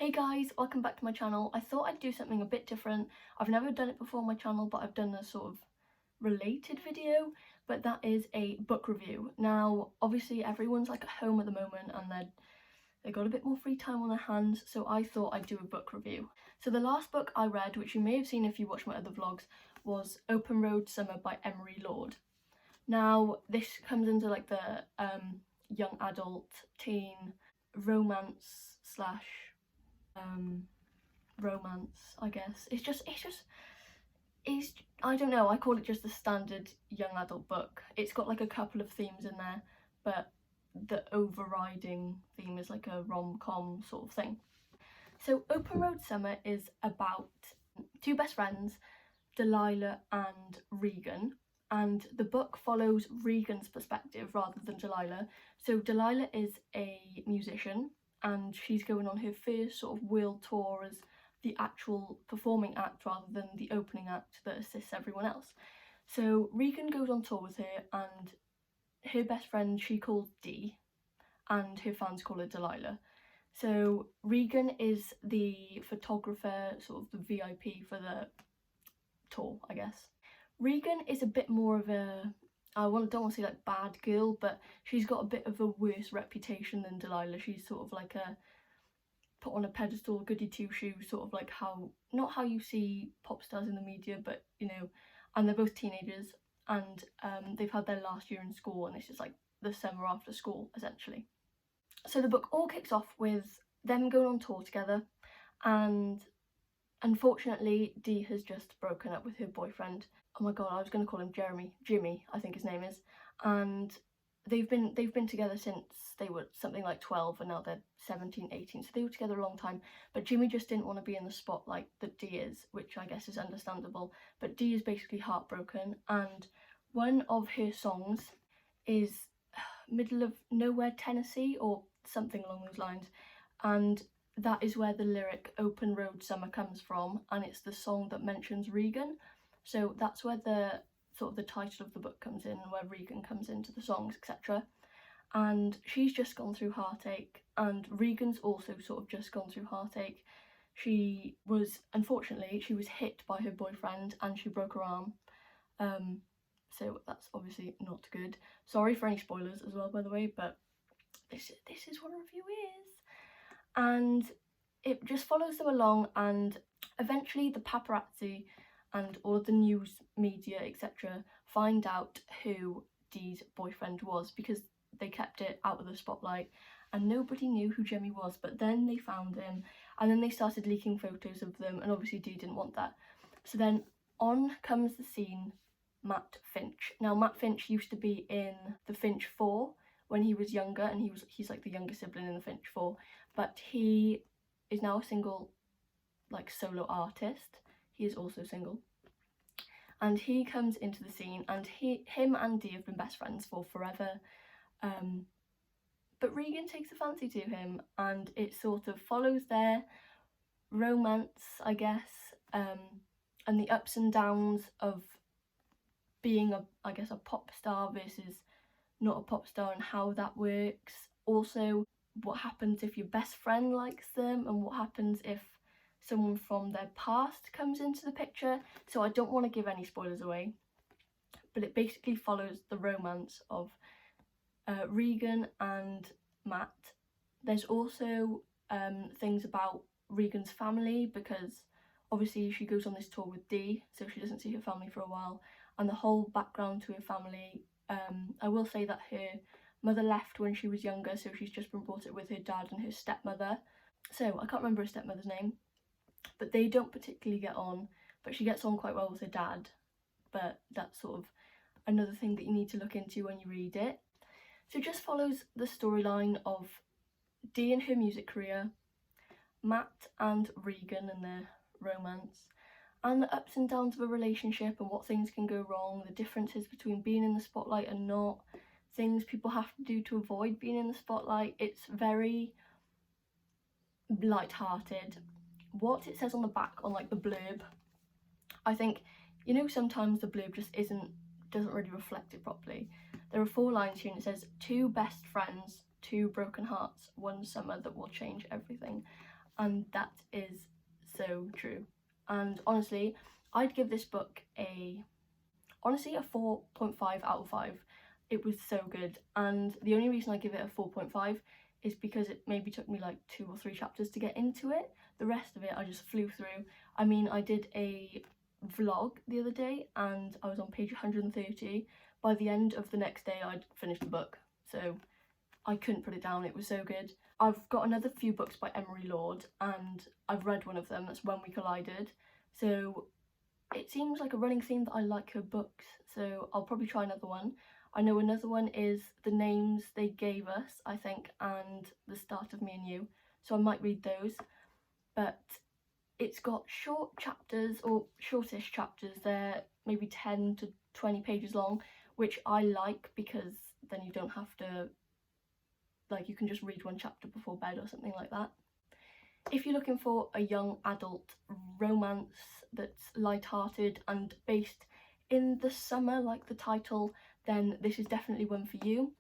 Hey guys, welcome back to my channel. I thought I'd do something a bit different. I've never done it before on my channel, but I've done a sort of related video, but that is a book review. Now, obviously everyone's like at home at the moment and they got a bit more free time on their hands, so I thought I'd do a book review. So the last book I read, which you may have seen if you watch my other vlogs, was Open Road Summer by Emery Lord. Now, this comes into like the young adult, teen, romance slash romance, I guess. It's I don't know, I call it just the standard young adult book. It's got like a couple of themes in there, but the overriding theme is like a rom-com sort of thing. So Open Road Summer is about two best friends, Delilah and Regan, and the book follows Regan's perspective rather than Delilah. So Delilah is a musician and she's going on her first sort of world tour as the actual performing act rather than the opening act that assists everyone else. So Regan goes on tour with her, and her best friend she calls Dee and her fans call her Delilah. So Regan is the photographer, sort of the VIP for the tour, I guess. Regan is a bit more of a, don't want to say like bad girl, but she's got a bit of a worse reputation than Delilah. She's sort of like a put on a pedestal, goody two-shoes, sort of like not how you see pop stars in the media, but you know, and they're both teenagers and they've had their last year in school and it's just like the summer after school essentially. So the book all kicks off with them going on tour together, and unfortunately Dee has just broken up with her boyfriend. Oh my god, I was going to call him Jimmy I think his name is, and they've been together since they were something like 12 and now they're 17, 18, so they were together a long time, but Jimmy just didn't want to be in the spotlight that Dee is, which I guess is understandable. But Dee is basically heartbroken, and one of her songs is Middle of Nowhere, Tennessee, or something along those lines, and that is where the lyric Open Road Summer comes from, and it's the song that mentions Regan. So that's where the sort of the title of the book comes in, and where Regan comes into the songs, etc. And she's just gone through heartache, and Regan's also sort of just gone through heartache. Unfortunately, she was hit by her boyfriend and she broke her arm. So that's obviously not good. Sorry for any spoilers as well, by the way, but this is what a review is. And it just follows them along, and eventually the paparazzi and all of the news media, etc., find out who Dee's boyfriend was, because they kept it out of the spotlight and nobody knew who Jimmy was. But then they found him, and then they started leaking photos of them, and obviously Dee didn't want that. So then on comes the scene Matt Finch. Now Matt Finch used to be in the Finch 4 when he was younger, and he's like the younger sibling in the Finch 4, but he is now a single like solo artist. He is also single, and he comes into the scene, and him and Dee have been best friends for forever, but Regan takes a fancy to him, and it sort of follows their romance, I guess, and the ups and downs of being a pop star versus not a pop star, and how that works. Also, what happens if your best friend likes them, and what happens if someone from their past comes into the picture. So I don't want to give any spoilers away, but it basically follows the romance of Regan and Matt. There's also things about Regan's family, because obviously she goes on this tour with Dee, so she doesn't see her family for a while, and the whole background to her family. I will say that her mother left when she was younger, so she's just been brought up with her dad and her stepmother. So I can't remember her stepmother's name, but they don't particularly get on, but she gets on quite well with her dad. But that's sort of another thing that you need to look into when you read it. So it just follows the storyline of Dee and her music career, Matt and Regan and their romance, and the ups and downs of a relationship and what things can go wrong, the differences between being in the spotlight and not, things people have to do to avoid being in the spotlight. It's very light-hearted. What it says on the back, on like the blurb, I think, you know, sometimes the blurb just doesn't really reflect it properly. There are 4 lines here, and it says, 2 best friends, 2 broken hearts, 1 summer that will change everything. and that is so true. And honestly, I'd give this book a 4.5 out of 5. It was so good, and the only reason I give it a 4.5 is because it maybe took me like 2 or 3 chapters to get into it. The rest of it I just flew through. I mean, I did a vlog the other day and I was on page 130. By the end of the next day I'd finished the book, so I couldn't put it down. It was so good. I've got another few books by Emery Lord and I've read one of them. That's When We Collided. So it seems like a running theme that I like her books, so I'll probably try another one. I know another one is The Names They Gave Us, I think, and The Start of Me and You, so I might read those. But it's got short chapters, or shortish chapters. They're maybe 10 to 20 pages long, which I like because then you don't have to, like, you can just read one chapter before bed or something like that. If you're looking for a young adult romance that's light-hearted and based in the summer, like the title, then this is definitely one for you.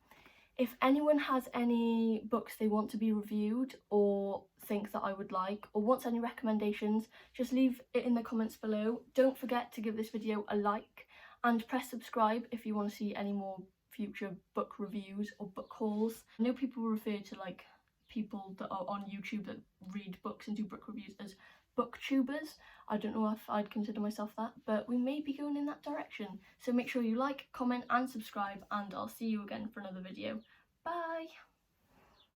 If anyone has any books they want to be reviewed or think that I would like, or wants any recommendations, just leave it in the comments below. Don't forget to give this video a like and press subscribe if you want to see any more future book reviews or book hauls. I know people refer to like people that are on YouTube that read books and do book reviews as booktubers. I don't know if I'd consider myself that, but we may be going in that direction. So make sure you like, comment and subscribe, and I'll see you again for another video. Bye!